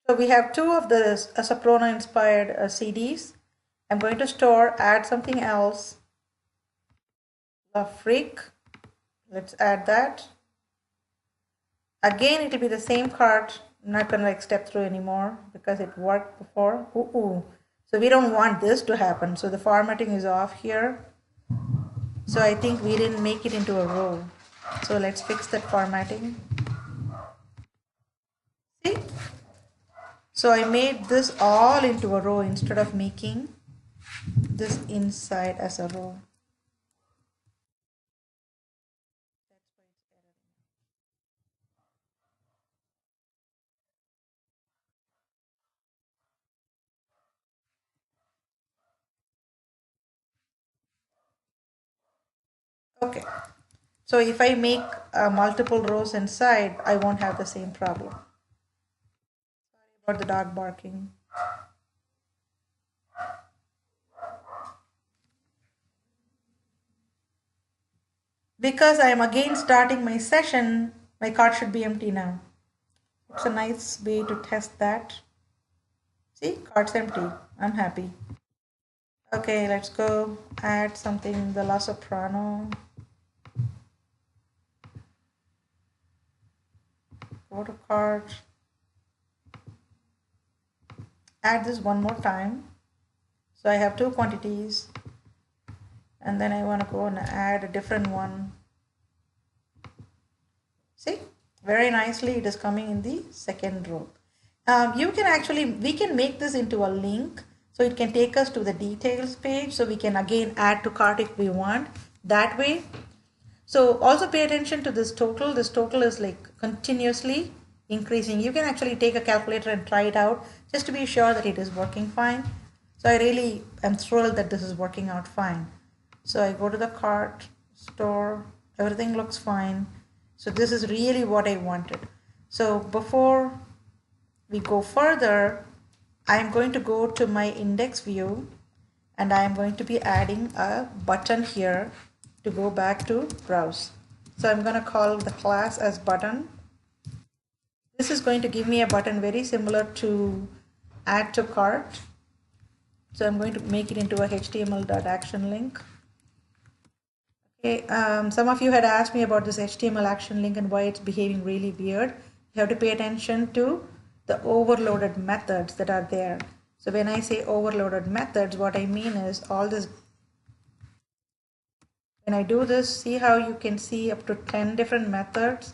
So we have two of the Soprano inspired CDs. I'm going to store, add something else. The Freak. Let's add that. Again, it will be the same card. I'm not going to like step through anymore because it worked before. Ooh. So we don't want this to happen. So the formatting is off here. So I think we didn't make it into a row. So let's fix that formatting. See? So I made this all into a row instead of making this inside as a row. Okay. So if I make multiple rows inside, I won't have the same problem. Sorry about the dog barking. Because I am again starting my session, my card should be empty now. It's a nice way to test that. See, card's empty. I'm happy. Okay, let's go add something, the La Soprano. Go to card. Add this one more time. So I have two quantities. And then I want to go and add a different one. See, very nicely it is coming in the second row. We can make this into a link. So it can take us to the details page. So we can again add to cart if we want that way. So also pay attention to this total. This total is like continuously increasing. You can actually take a calculator and try it out just to be sure that it is working fine. So I really am thrilled that this is working out fine. So I go to the cart, store, everything looks fine. So this is really what I wanted. So before we go further, I'm going to go to my index view and I'm going to be adding a button here to go back to browse. So I'm going to call the class as button. This is going to give me a button very similar to add to cart. So I'm going to make it into a html.action link. Okay, some of you had asked me about this HTML action link and why it's behaving really weird. You have to pay attention to the overloaded methods that are there. So when I say overloaded methods, what I mean is all this. When I do this, see how you can see up to 10 different methods.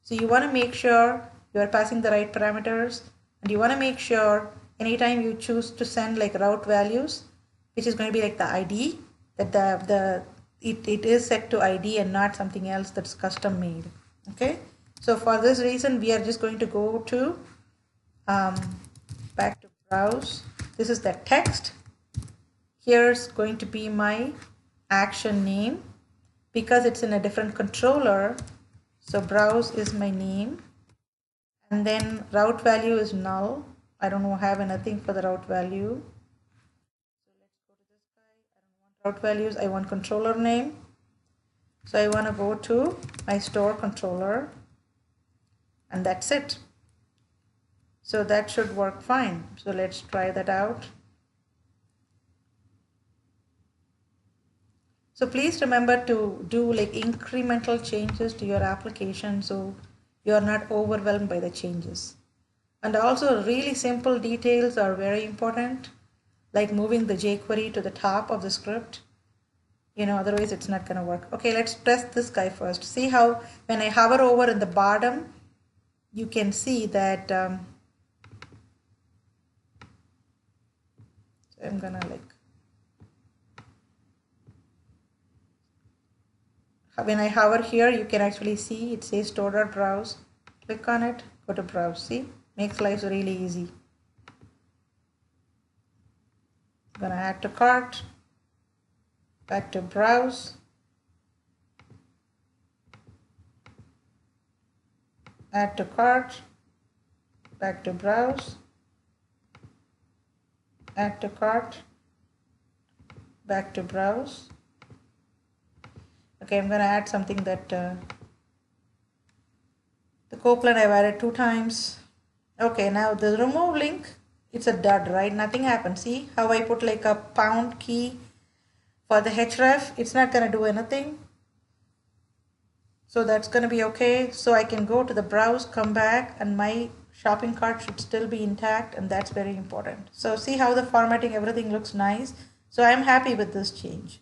So you want to make sure you are passing the right parameters, and you want to make sure anytime you choose to send like route values, which is going to be like the ID, that it is set to ID and not something else that's custom made. Okay, so for this reason we are just going to go to back to browse. This is the text. Here's going to be my action name because it's in a different controller. So browse is my name, and then route value is null. I don't have anything for the route value. So let's go to this guy. I don't want route values. I want controller name. So I want to go to my store controller, and that's it. So that should work fine. So let's try that out. So please remember to do like incremental changes to your application so you are not overwhelmed by the changes. And also really simple details are very important, like moving the jQuery to the top of the script. Otherwise it's not going to work. Okay, let's test this guy first. See how when I hover over in the bottom, you can see that so I'm going to when I hover here, you can actually see it says store.browse. Click on it, go to browse. See, makes life really easy. I'm gonna add to cart, back to browse, add to cart, back to browse, add to cart, back to browse. Okay, I'm gonna add something that the Copland I've added 2 times. Okay, now the remove link, it's a dud, right? Nothing happened. See how I put like a pound key for the href? It's not going to do anything. So that's going to be okay. So I can go to the browse, come back, and my shopping cart should still be intact, and that's very important. So see how the formatting, everything looks nice. So I'm happy with this change.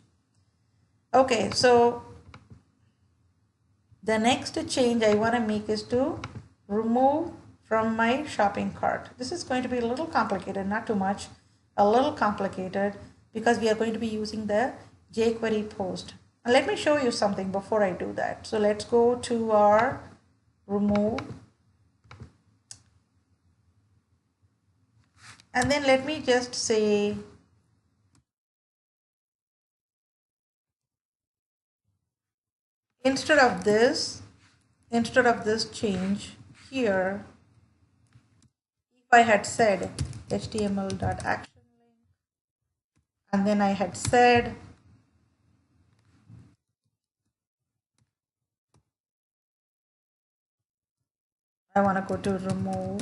Okay, so the next change I want to make is to remove from my shopping cart. This is going to be a little complicated, not too much, a little complicated because we are going to be using the jQuery post. And let me show you something before I do that. So let's go to our remove. And then let me just say, instead of this change here, if I had said html.action link, and then I had said I want to go to remove.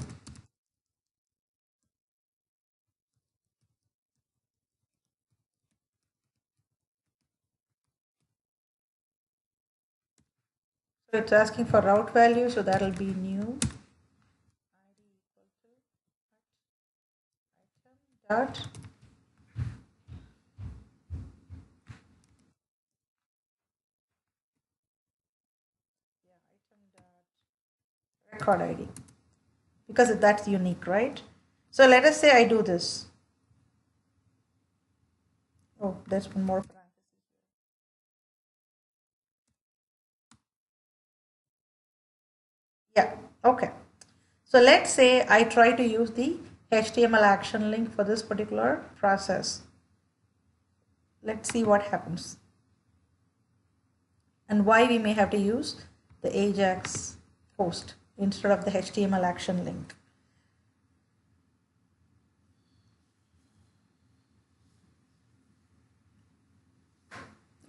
So it's asking for route value, so that'll be new. ID equal to item dot record ID, because that's unique, right? So let us say I do this. Oh, there's one more parenthesis. Yeah, okay. So let's say I try to use the HTML action link for this particular process. Let's see what happens and why we may have to use the Ajax post instead of the HTML action link.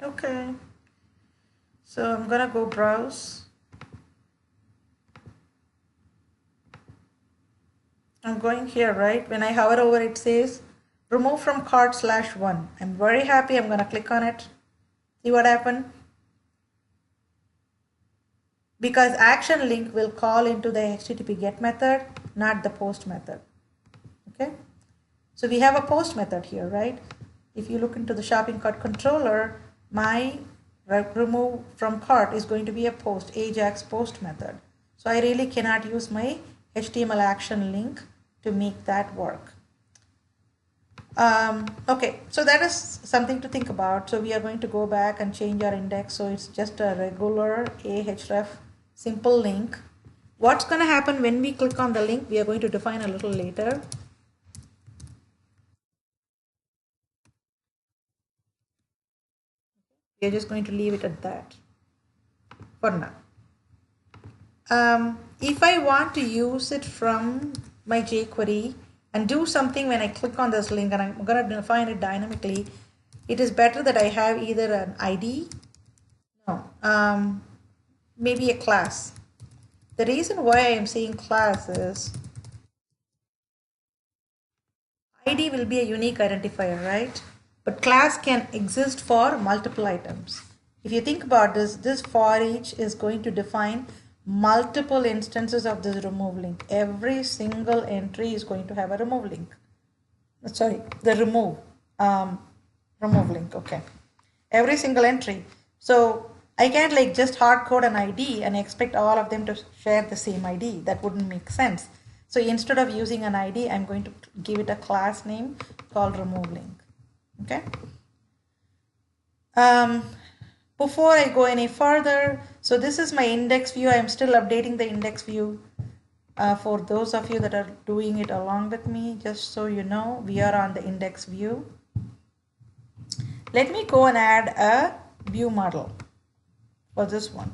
Okay, so I'm gonna go browse. I'm going here, right? When I hover over it says remove from cart /1. I'm very happy. I'm gonna click on it. See what happened? Because action link will call into the HTTP GET method, not the post method. Okay, so we have a post method here, right? If you look into the shopping cart controller, my remove from cart is going to be a post, Ajax post method. So I really cannot use my HTML action link to make that work. Okay, so that is something to think about. So we are going to go back and change our index. So it's just a regular ahref simple link. What's going to happen when we click on the link, we are going to define a little later. We are just going to leave it at that for now. If I want to use it from my jQuery and do something when I click on this link, and I'm going to define it dynamically, it is better that I have either an ID, maybe a class. The reason why I am saying class is ID will be a unique identifier, right? But class can exist for multiple items. If you think about this, this for each is going to define multiple instances of this remove link. Every single entry is going to have a remove link. Sorry, the remove link. Okay, every single entry. So I can't like just hard code an ID and expect all of them to share the same ID. That wouldn't make sense. So instead of using an ID, I'm going to give it a class name called remove link. Okay. Before I go any further, so this is my index view. I'm still updating the index view. For those of you that are doing it along with me, just so you know, we are on the index view. Let me go and add a view model for this one.